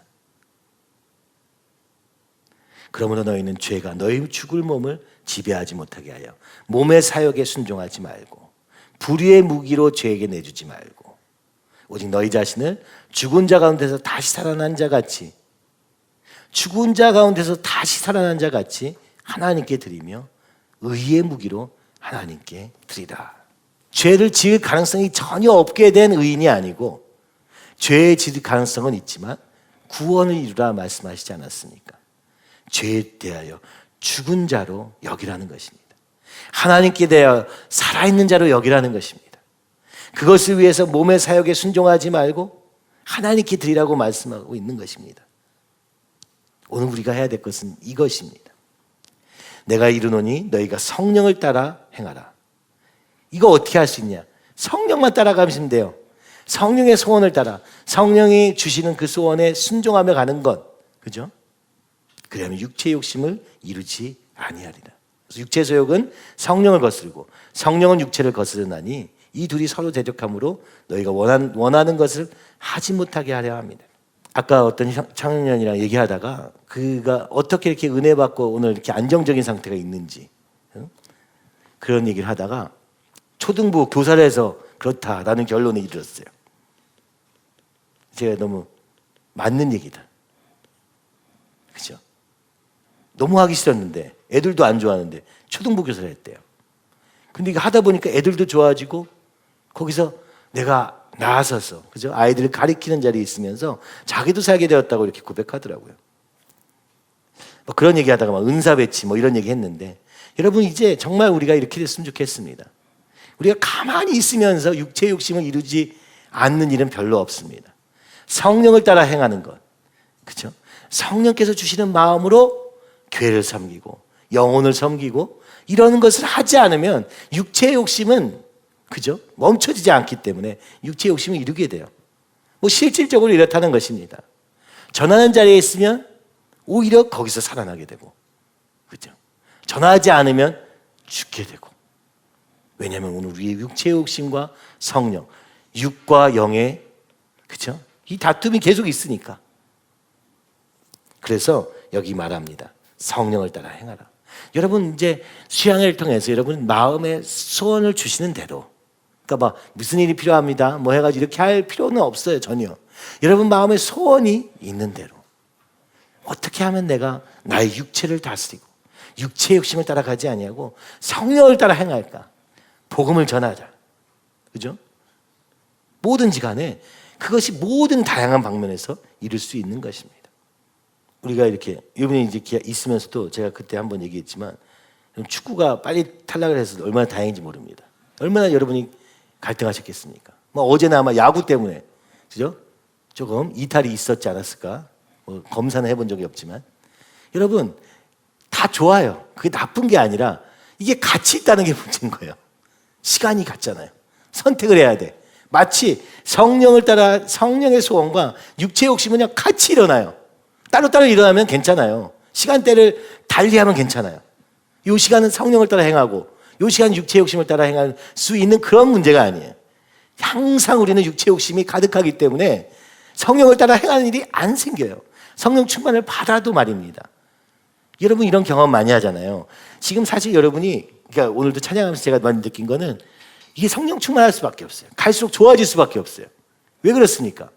그러므로 너희는 죄가 너희 죽을 몸을 지배하지 못하게 하여 몸의 사욕에 순종하지 말고 불의의 무기로 죄에게 내주지 말고 오직 너희 자신을 죽은 자 가운데서 다시 살아난 자 같이 죽은 자 가운데서 다시 살아난 자 같이 하나님께 드리며 의의 무기로 하나님께 드리라. 죄를 지을 가능성이 전혀 없게 된 의인이 아니고 죄의 지을 가능성은 있지만 구원을 이루라 말씀하시지 않았습니까? 죄에 대하여 죽은 자로 여기라는 것입니다. 하나님께 대하여 살아있는 자로 여기라는 것입니다. 그것을 위해서 몸의 사욕에 순종하지 말고 하나님께 드리라고 말씀하고 있는 것입니다. 오늘 우리가 해야 될 것은 이것입니다. 내가 이르노니 너희가 성령을 따라 행하라. 이거 어떻게 할 수 있냐? 성령만 따라가시면 돼요. 성령의 소원을 따라 성령이 주시는 그 소원에 순종하며 가는 것, 그죠? 그러면 육체의 욕심을 이루지 아니하리라. 그래서 육체의 소욕은 성령을 거스르고 성령은 육체를 거스르나니 이 둘이 서로 대적함으로 너희가 원하는 것을 하지 못하게 하려 합니다. 아까 어떤 청년이랑 얘기하다가 그가 어떻게 이렇게 은혜 받고 오늘 이렇게 안정적인 상태가 있는지 그런 얘기를 하다가 초등부 교사를 해서 그렇다라는 결론에 이르렀어요. 제가 너무 맞는 얘기다. 그죠? 너무 하기 싫었는데 애들도 안 좋아하는데 초등부 교사를 했대요. 근데 이거 하다 보니까 애들도 좋아지고 거기서 내가 나서서 그죠? 아이들을 가리키는 자리에 있으면서 자기도 살게 되었다고 이렇게 고백하더라고요. 뭐 그런 얘기하다가 막 은사 배치 뭐 이런 얘기 했는데 여러분 이제 정말 우리가 이렇게 됐으면 좋겠습니다. 우리가 가만히 있으면서 육체의 욕심을 이루지 않는 일은 별로 없습니다. 성령을 따라 행하는 것, 그렇죠? 성령께서 주시는 마음으로 교회를 섬기고 영혼을 섬기고 이러는 것을 하지 않으면 육체의 욕심은 그죠? 멈춰지지 않기 때문에 육체의 욕심을 이루게 돼요. 뭐 실질적으로 이렇다는 것입니다. 전하는 자리에 있으면 오히려 거기서 살아나게 되고, 그죠? 전하지 않으면 죽게 되고. 왜냐하면 오늘 우리의 육체의 욕심과 성령, 육과 영의 그죠? 이 다툼이 계속 있으니까. 그래서 여기 말합니다. 성령을 따라 행하라. 여러분 이제 수양회를 통해서 여러분 마음의 소원을 주시는 대로, 그러니까 막 무슨 일이 필요합니다 뭐 해가지고 이렇게 할 필요는 없어요. 전혀. 여러분 마음의 소원이 있는 대로 어떻게 하면 내가 나의 육체를 다스리고 육체의 욕심을 따라가지 아니하고 성령을 따라 행할까? 복음을 전하자. 그죠? 뭐든지 간에 그것이 모든 다양한 방면에서 이룰 수 있는 것입니다. 우리가 이렇게 이번에 이제 있으면서도 제가 그때 한번 얘기했지만 축구가 빨리 탈락을 해서 얼마나 다행인지 모릅니다. 얼마나 여러분이 갈등하셨겠습니까? 뭐 어제나 아마 야구 때문에 그죠? 조금 이탈이 있었지 않았을까? 뭐 검사는 해본 적이 없지만 여러분 다 좋아요. 그게 나쁜 게 아니라 이게 같이 있다는 게 문제인 거예요. 시간이 같잖아요. 선택을 해야 돼. 마치 성령을 따라 성령의 소원과 육체의 욕심은 그냥 같이 일어나요. 따로따로 일어나면 괜찮아요. 시간대를 달리하면 괜찮아요. 이 시간은 성령을 따라 행하고 이 시간은 육체의 욕심을 따라 행할 수 있는 그런 문제가 아니에요. 항상 우리는 육체의 욕심이 가득하기 때문에 성령을 따라 행하는 일이 안 생겨요. 성령 충만을 받아도 말입니다. 여러분 이런 경험 많이 하잖아요. 지금 사실 여러분이 그러니까 오늘도 찬양하면서 제가 많이 느낀 거는 이게 성령 충만할 수밖에 없어요. 갈수록 좋아질 수밖에 없어요. 왜 그렇습니까?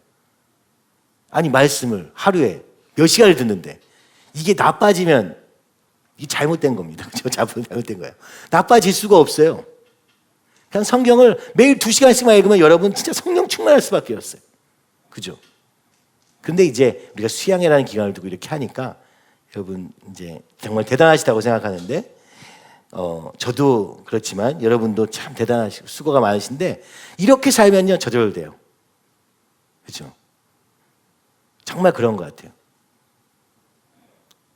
아니 말씀을 하루에 몇 시간을 듣는데 이게 나빠지면 이게 잘못된 겁니다. 잘못된 거예요. 나빠질 수가 없어요. 그냥 성경을 매일 2시간씩만 읽으면 여러분 진짜 성령 충만할 수밖에 없어요. 그죠? 근데 이제 우리가 수양회라는 기간을 두고 이렇게 하니까 여러분 이제 정말 대단하시다고 생각하는데 저도 그렇지만 여러분도 참 대단하시고 수고가 많으신데 이렇게 살면요 저절로 돼요. 그렇죠? 정말 그런 것 같아요.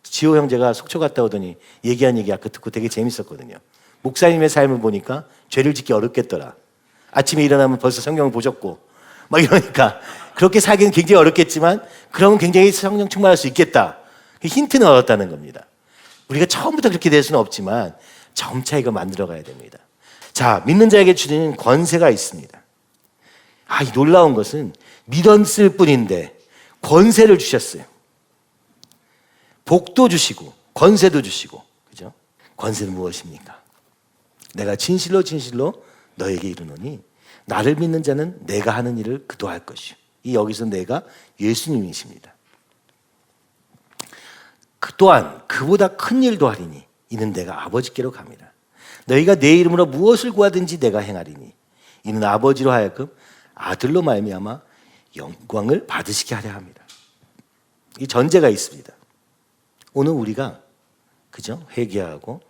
지호 형제가 속초 갔다 오더니 얘기한 얘기 아까 듣고 되게 재밌었거든요. 목사님의 삶을 보니까 죄를 짓기 어렵겠더라. 아침에 일어나면 벌써 성경을 보셨고 막 이러니까 그렇게 살기는 굉장히 어렵겠지만 그러면 굉장히 성령 충만할 수 있겠다. 힌트는 얻었다는 겁니다. 우리가 처음부터 그렇게 될 수는 없지만 점차 이거 만들어가야 됩니다. 자, 믿는 자에게 주는 권세가 있습니다. 이 놀라운 것은 믿었을 뿐인데 권세를 주셨어요. 복도 주시고 권세도 주시고, 그죠? 권세는 무엇입니까? 내가 진실로 진실로 너에게 이르노니 나를 믿는 자는 내가 하는 일을 그도 할 것이요. 이 여기서 내가 예수님이십니다. 그 또한 그보다 큰 일도 하리니 이는 내가 아버지께로 갑니다. 너희가 내 이름으로 무엇을 구하든지 내가 행하리니 이는 아버지로 하여금 아들로 말미암아 영광을 받으시게 하려 합니다. 이 전제가 있습니다. 오늘 우리가 그죠? 회개하고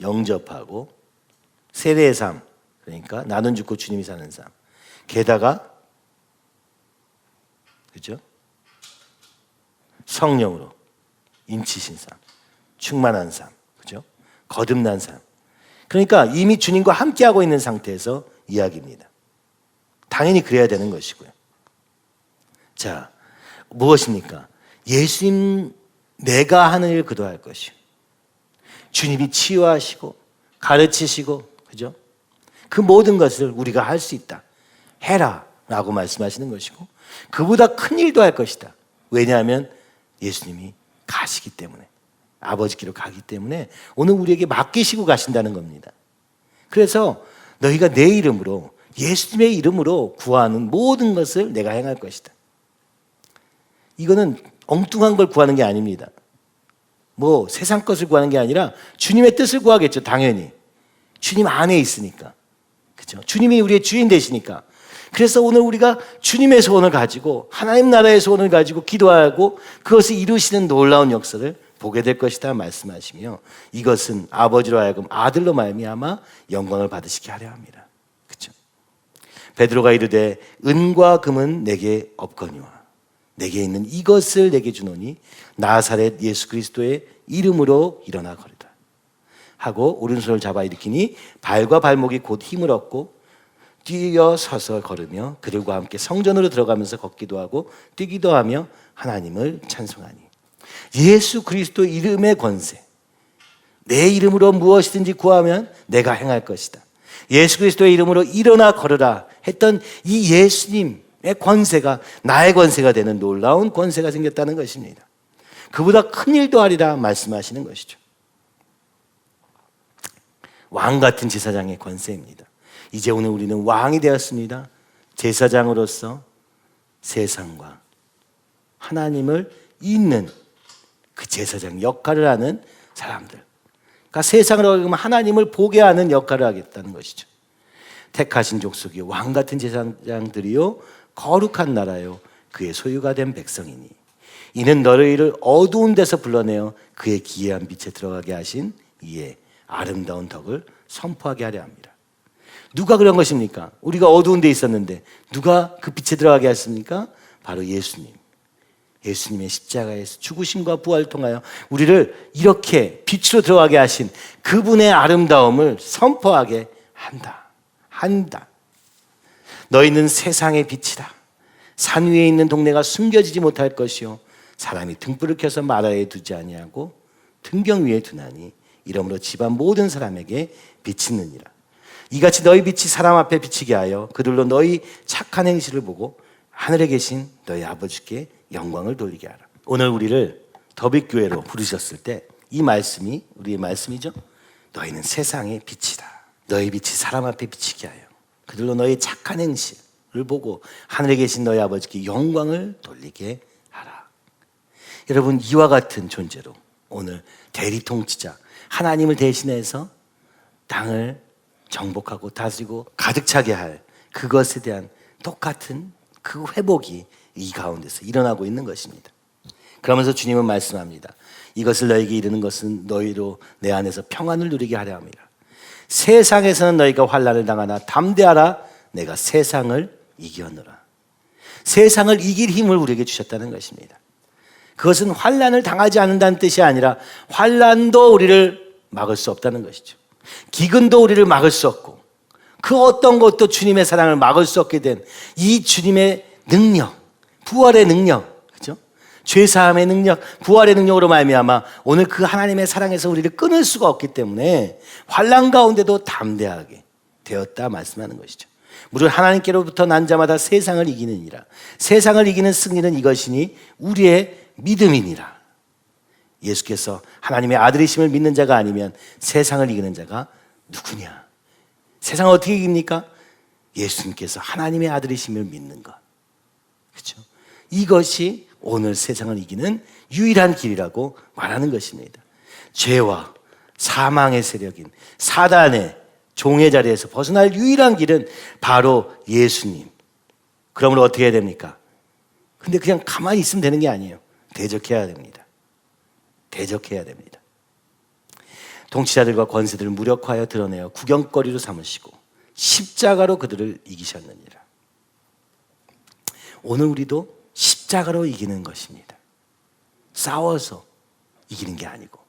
영접하고 세례의 삶, 그러니까 나는 죽고 주님이 사는 삶. 게다가 그죠? 성령으로 인치신 삶, 충만한 삶, 그죠? 거듭난 삶. 그러니까 이미 주님과 함께하고 있는 상태에서 이야기입니다. 당연히 그래야 되는 것이고요. 자, 무엇입니까? 예수님 내가 하는 일 그도 할 것이요. 주님이 치유하시고 가르치시고, 그죠? 그 모든 것을 우리가 할 수 있다. 해라 라고 말씀하시는 것이고 그보다 큰 일도 할 것이다. 왜냐하면 예수님이 가시기 때문에, 아버지께로 가기 때문에 오늘 우리에게 맡기시고 가신다는 겁니다. 그래서 너희가 내 이름으로, 예수님의 이름으로 구하는 모든 것을 내가 행할 것이다. 이거는 엉뚱한 걸 구하는 게 아닙니다. 뭐 세상 것을 구하는 게 아니라 주님의 뜻을 구하겠죠. 당연히 주님 안에 있으니까, 그렇죠? 주님이 우리의 주인 되시니까. 그래서 오늘 우리가 주님의 소원을 가지고 하나님 나라의 소원을 가지고 기도하고 그것을 이루시는 놀라운 역사를 보게 될 것이다 말씀하시며 이것은 아버지로 하여금 아들로 말미암아 영광을 받으시게 하려 합니다. 그렇죠? 베드로가 이르되 은과 금은 내게 없거니와 내게 있는 이것을 내게 주노니 나사렛 예수 그리스도의 이름으로 일어나 걸으라 하고 오른손을 잡아 일으키니 발과 발목이 곧 힘을 얻고 뛰어 서서 걸으며 그들과 함께 성전으로 들어가면서 걷기도 하고 뛰기도 하며 하나님을 찬송하니 예수 그리스도 이름의 권세, 내 이름으로 무엇이든지 구하면 내가 행할 것이다. 예수 그리스도의 이름으로 일어나 걸으라 했던 이 예수님의 권세가 나의 권세가 되는 놀라운 권세가 생겼다는 것입니다. 그보다 큰 일도 하리라 말씀하시는 것이죠. 왕 같은 제사장의 권세입니다. 이제 오늘 우리는 왕이 되었습니다. 제사장으로서 세상과 하나님을 잇는 그 제사장 역할을 하는 사람들. 그러니까 세상을 어기면 하나님을 보게 하는 역할을 하겠다는 것이죠. 택하신 족속이요 왕 같은 제사장들이요 거룩한 나라요 그의 소유가 된 백성이니 이는 너희를 어두운 데서 불러내어 그의 기이한 빛에 들어가게 하신 이의 아름다운 덕을 선포하게 하려 합니다. 누가 그런 것입니까? 우리가 어두운 데 있었는데 누가 그 빛에 들어가게 했습니까? 바로 예수님. 예수님의 십자가에서 죽으심과 부활을 통하여 우리를 이렇게 빛으로 들어가게 하신 그분의 아름다움을 선포하게 한다. 너희는 세상의 빛이다. 산 위에 있는 동네가 숨겨지지 못할 것이요 사람이 등불을 켜서 마라에 두지 아니하고 등경 위에 두나니 이러므로 집안 모든 사람에게 비치느니라. 이같이 너희 빛이 사람 앞에 비치게 하여 그들로 너희 착한 행실을 보고 하늘에 계신 너희 아버지께 영광을 돌리게 하라. 오늘 우리를 더빅교회로 부르셨을 때 이 말씀이 우리의 말씀이죠. 너희는 세상의 빛이다. 너희 빛이 사람 앞에 비치게 하여 그들로 너희 착한 행실을 보고 하늘에 계신 너희 아버지께 영광을 돌리게 하라. 여러분, 이와 같은 존재로 오늘 대리통치자 하나님을 대신해서 땅을 정복하고 다스리고 가득 차게 할 그것에 대한 똑같은 그 회복이 이 가운데서 일어나고 있는 것입니다. 그러면서 주님은 말씀합니다. 이것을 너에게 이르는 것은 너희로 내 안에서 평안을 누리게 하려 합니다. 세상에서는 너희가 환난을 당하나 담대하라. 내가 세상을 이겼노라. 세상을 이길 힘을 우리에게 주셨다는 것입니다. 그것은 환난을 당하지 않는다는 뜻이 아니라 환난도 우리를 막을 수 없다는 것이죠. 기근도 우리를 막을 수 없고 그 어떤 것도 주님의 사랑을 막을 수 없게 된 이 주님의 능력, 부활의 능력, 그죠? 죄사함의 능력, 부활의 능력으로 말미암아 오늘 그 하나님의 사랑에서 우리를 끊을 수가 없기 때문에 환난 가운데도 담대하게 되었다 말씀하는 것이죠. 무릇 하나님께로부터 난 자마다 세상을 이기느니라. 세상을 이기는 승리는 이것이니 우리의 믿음이니라. 예수께서 하나님의 아들이심을 믿는 자가 아니면 세상을 이기는 자가 누구냐? 세상을 어떻게 이깁니까? 예수님께서 하나님의 아들이심을 믿는 것. 그렇죠? 이것이 오늘 세상을 이기는 유일한 길이라고 말하는 것입니다. 죄와 사망의 세력인 사단의 종의 자리에서 벗어날 유일한 길은 바로 예수님. 그러므로 어떻게 해야 됩니까? 근데 그냥 가만히 있으면 되는 게 아니에요. 대적해야 됩니다. 대적해야 됩니다. 통치자들과 권세들을 무력화하여 드러내어 구경거리로 삼으시고 십자가로 그들을 이기셨느니라. 오늘 우리도 십자가로 이기는 것입니다. 싸워서 이기는 게 아니고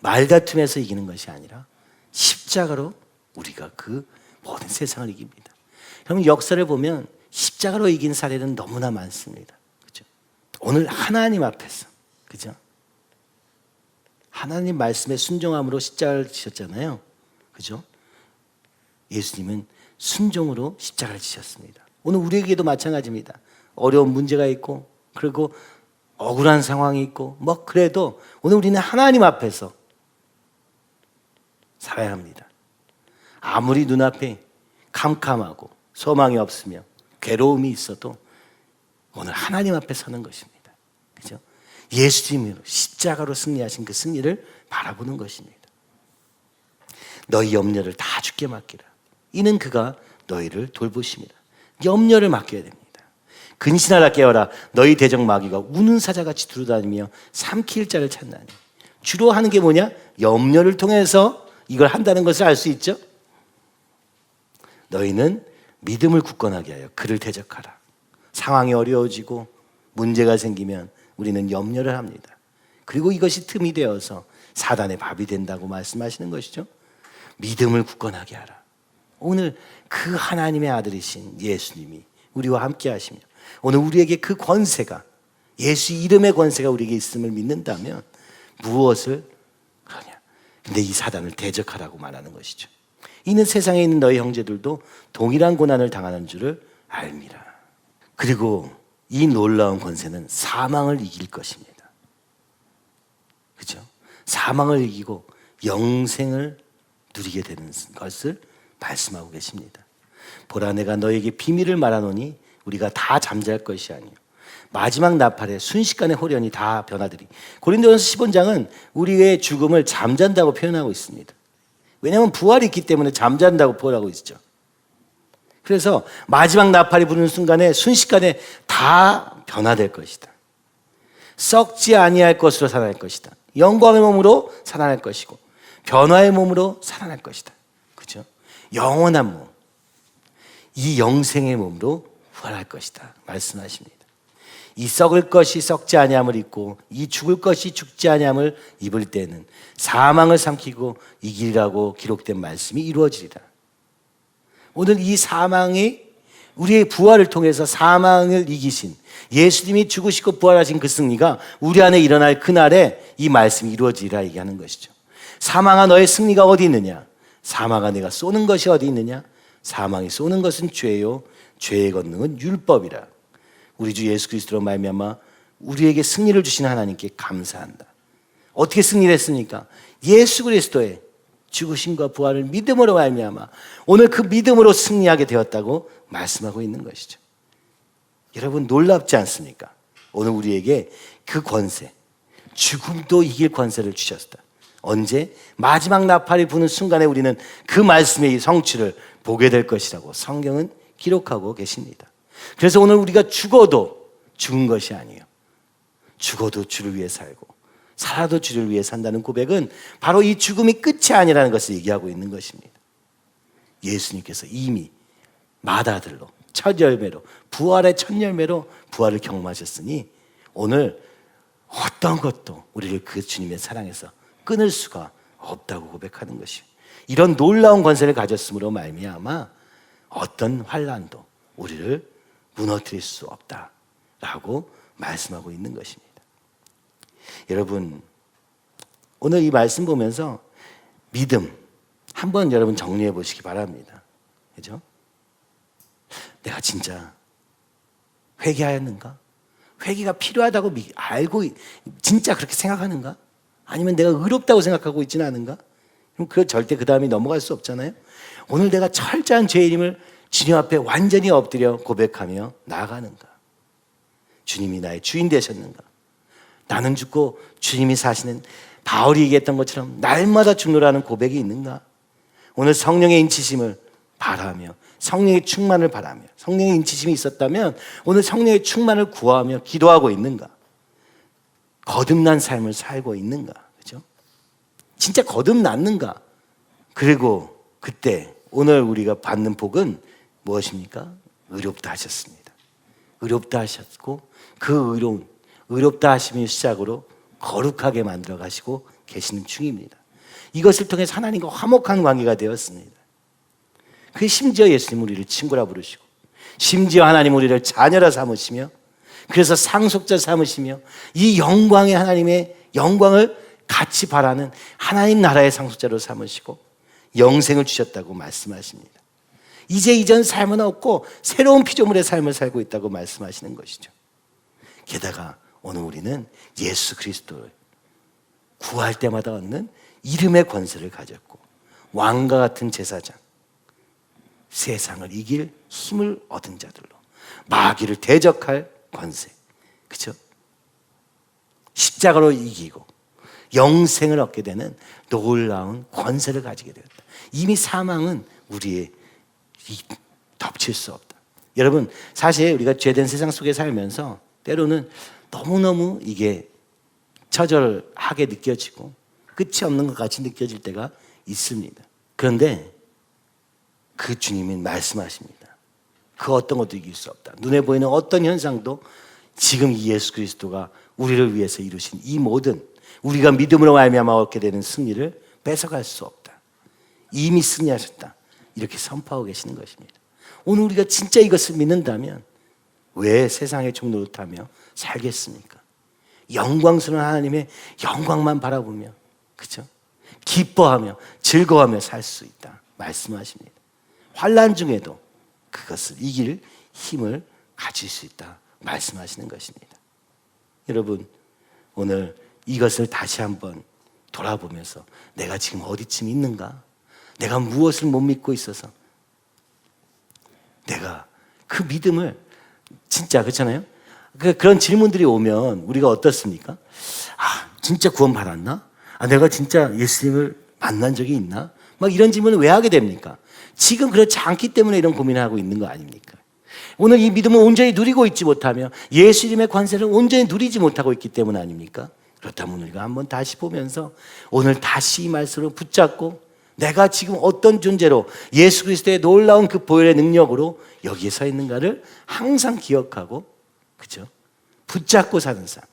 말다툼에서 이기는 것이 아니라 십자가로 우리가 그 모든 세상을 이깁니다. 여러분 역사를 보면 십자가로 이긴 사례는 너무나 많습니다. 그렇죠? 오늘 하나님 앞에서, 그죠? 하나님 말씀에 순종함으로 십자가를 지셨잖아요. 그죠? 예수님은 순종으로 십자가를 지셨습니다. 오늘 우리에게도 마찬가지입니다. 어려운 문제가 있고, 그리고 억울한 상황이 있고, 그래도 오늘 우리는 하나님 앞에서 살아야 합니다. 아무리 눈앞에 캄캄하고 소망이 없으며 괴로움이 있어도 오늘 하나님 앞에 서는 것입니다. 그죠? 예수님으로 십자가로 승리하신 그 승리를 바라보는 것입니다. 너희 염려를 다 주께 맡기라. 이는 그가 너희를 돌보심이라. 염려를 맡겨야 됩니다. 근신하라 깨어라. 너희 대적 마귀가 우는 사자같이 두루다니며 삼킬 자를 찾나니. 주로 하는 게 뭐냐? 염려를 통해서 이걸 한다는 것을 알 수 있죠. 너희는 믿음을 굳건하게 하여 그를 대적하라. 상황이 어려워지고 문제가 생기면 우리는 염려를 합니다. 그리고 이것이 틈이 되어서 사단의 밥이 된다고 말씀하시는 것이죠. 믿음을 굳건하게 하라. 오늘 그 하나님의 아들이신 예수님이 우리와 함께 하시며 오늘 우리에게 그 권세가, 예수 이름의 권세가 우리에게 있음을 믿는다면 무엇을 하냐? 근데 이 사단을 대적하라고 말하는 것이죠. 이는 세상에 있는 너희 형제들도 동일한 고난을 당하는 줄을 알미라. 그리고 이 놀라운 권세는 사망을 이길 것입니다. 그렇죠? 사망을 이기고 영생을 누리게 되는 것을 말씀하고 계십니다. 보라, 내가 너에게 비밀을 말하노니 우리가 다 잠잘 것이 아니요 마지막 나팔에 순식간에 호련히 다 변하리니. 고린도전서 15장은 우리의 죽음을 잠잔다고 표현하고 있습니다. 왜냐하면 부활이 있기 때문에 잠잔다고 표현하고 있죠. 그래서 마지막 나팔이 부르는 순간에 순식간에 다 변화될 것이다. 썩지 아니할 것으로 살아날 것이다. 영광의 몸으로 살아날 것이고 변화의 몸으로 살아날 것이다. 그렇죠? 영원한 몸, 이 영생의 몸으로 부활할 것이다 말씀하십니다. 이 썩을 것이 썩지 아니함을 입고 이 죽을 것이 죽지 아니함을 입을 때는 사망을 삼키고 이기리라고 기록된 말씀이 이루어지리라. 오늘 이 사망이 우리의 부활을 통해서 사망을 이기신 예수님이 죽으시고 부활하신 그 승리가 우리 안에 일어날 그날에 이 말씀이 이루어지리라 얘기하는 것이죠. 사망아 너의 승리가 어디 있느냐? 사망아 내가 쏘는 것이 어디 있느냐? 사망이 쏘는 것은 죄요 죄의 권능은 율법이라. 우리 주 예수 그리스도로 말미암아 우리에게 승리를 주신 하나님께 감사한다. 어떻게 승리를 했습니까? 예수 그리스도의 죽으심과 부활을 믿음으로 말미암아 오늘 그 믿음으로 승리하게 되었다고 말씀하고 있는 것이죠. 여러분 놀랍지 않습니까? 오늘 우리에게 그 권세, 죽음도 이길 권세를 주셨다. 언제? 마지막 나팔이 부는 순간에 우리는 그 말씀의 성취를 보게 될 것이라고 성경은 기록하고 계십니다. 그래서 오늘 우리가 죽어도 죽은 것이 아니에요. 죽어도 주를 위해 살고 살아도 주를 위해 산다는 고백은 바로 이 죽음이 끝이 아니라는 것을 얘기하고 있는 것입니다. 예수님께서 이미 맏아들로 첫 열매로 부활의 첫 열매로 부활을 경험하셨으니 오늘 어떤 것도 우리를 그 주님의 사랑에서 끊을 수가 없다고 고백하는 것이에요. 이런 놀라운 권세를 가졌으므로 말미암아 어떤 환난도 우리를 무너뜨릴 수 없다라고 말씀하고 있는 것입니다. 여러분, 오늘 이 말씀 보면서 믿음 한번 여러분 정리해 보시기 바랍니다. 그죠? 내가 진짜 회개하였는가? 회개가 필요하다고 알고 진짜 그렇게 생각하는가? 아니면 내가 의롭다고 생각하고 있지는 않은가? 그럼 절대 그 다음이 넘어갈 수 없잖아요. 오늘 내가 철저한 죄인임을 주님 앞에 완전히 엎드려 고백하며 나아가는가? 주님이 나의 주인 되셨는가? 나는 죽고 주님이 사시는 바울이 얘기했던 것처럼 날마다 죽노라는 고백이 있는가? 오늘 성령의 인치심을 바라며 성령의 충만을 바라며 성령의 인치심이 있었다면 오늘 성령의 충만을 구하며 기도하고 있는가? 거듭난 삶을 살고 있는가? 그죠? 진짜 거듭났는가? 그리고 그때 오늘 우리가 받는 복은 무엇입니까? 의롭다 하셨습니다. 의롭다 하셨고 그 의롭다 하심의 시작으로 거룩하게 만들어 가시고 계시는 중입니다. 이것을 통해서 하나님과 화목한 관계가 되었습니다. 그 심지어 예수님 우리를 친구라 부르시고 심지어 하나님 우리를 자녀라 삼으시며 그래서 상속자 삼으시며 이 영광의 하나님의 영광을 같이 바라는 하나님 나라의 상속자로 삼으시고 영생을 주셨다고 말씀하십니다. 이제 이전 삶은 없고 새로운 피조물의 삶을 살고 있다고 말씀하시는 것이죠. 게다가 오늘 우리는 예수 그리스도를 구할 때마다 얻는 이름의 권세를 가졌고 왕과 같은 제사장, 세상을 이길 힘을 얻은 자들로 마귀를 대적할 권세, 그렇죠? 십자가로 이기고 영생을 얻게 되는 놀라운 권세를 가지게 되었다. 이미 사망은 우리의 덮칠 수 없다. 여러분, 사실 우리가 죄된 세상 속에 살면서 때로는 너무너무 이게 처절하게 느껴지고 끝이 없는 것 같이 느껴질 때가 있습니다. 그런데 그 주님이 말씀하십니다. 그 어떤 것도 이길 수 없다. 눈에 보이는 어떤 현상도 지금 이 예수 그리스도가 우리를 위해서 이루신 이 모든 우리가 믿음으로 말미암아 얻게 되는 승리를 뺏어갈 수 없다. 이미 승리하셨다. 이렇게 선포하고 계시는 것입니다. 오늘 우리가 진짜 이것을 믿는다면 왜 세상의 종노릇하며 살겠습니까? 영광스러운 하나님의 영광만 바라보며, 그렇죠? 기뻐하며 즐거워하며 살 수 있다 말씀하십니다. 환난 중에도 그것을 이길 힘을 가질 수 있다 말씀하시는 것입니다. 여러분, 오늘 이것을 다시 한번 돌아보면서 내가 지금 어디쯤 있는가? 내가 무엇을 못 믿고 있어서 내가 그 믿음을 진짜 그렇잖아요. 그런 질문들이 오면 우리가 어떻습니까? 진짜 구원 받았나? 내가 진짜 예수님을 만난 적이 있나? 막 이런 질문을 왜 하게 됩니까? 지금 그렇지 않기 때문에 이런 고민을 하고 있는 거 아닙니까? 오늘 이 믿음을 온전히 누리고 있지 못하며 예수 이름의 관세를 온전히 누리지 못하고 있기 때문 아닙니까? 그렇다면 우리가 한번 다시 보면서 오늘 다시 이 말씀을 붙잡고 내가 지금 어떤 존재로 예수 그리스도의 놀라운 그 보혈의 능력으로 여기에 서 있는가를 항상 기억하고, 그죠? 붙잡고 사는 삶,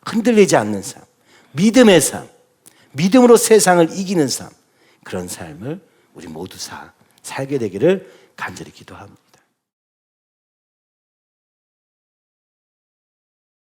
흔들리지 않는 삶, 믿음의 삶, 믿음으로 세상을 이기는 삶, 그런 삶을 우리 모두 살게 되기를 간절히 기도합니다.